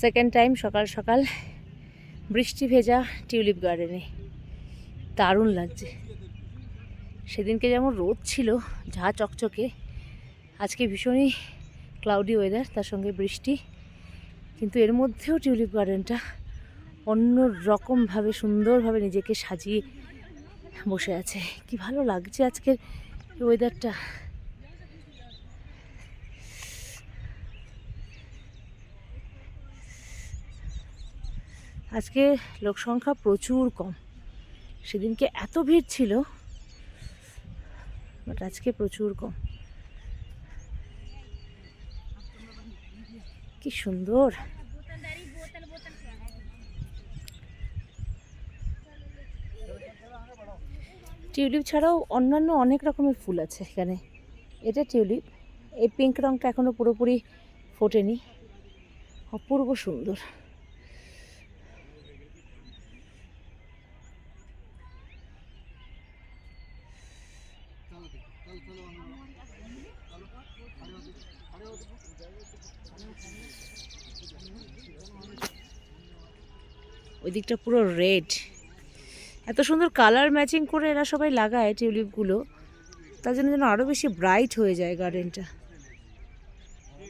Second time সকাল সকাল বৃষ্টি ভেজা টিউলিপ গার্ডেনে দারুণ লাগছে। সেদিনকে যেমন রোদ ছিল ঝা চকচকে, আজকে ভীষণই ক্লাউডি ওয়েদার, তার সঙ্গে বৃষ্টি, কিন্তু এর মধ্যেও টিউলিপ গার্ডেনটা অন্য রকমভাবে সুন্দরভাবে নিজেকে সাজিয়ে বসে আছে। কি ভালো লাগছে আজকের ওয়েদারটা। আজকে লোক সংখ্যা প্রচুর কম, সেদিনকে এত ভিড় ছিল, বাট আজকে প্রচুর কম। কি সুন্দর। টিউলিপ ছাড়াও অন্যান্য অনেক রকমের ফুল আছে এখানে। এটা টিউলিপ, এই পিঙ্ক রঙটা এখনো পুরোপুরি ফোটেনি, অপূর্ব সুন্দর। ওই দিকটা পুরো রেড, এত সুন্দর কালার ম্যাচিং করে এরা সবাই লাগায় টিউলিপগুলো, তার জন্য যেন আরও বেশি ব্রাইট হয়ে যায় গার্ডেনটা।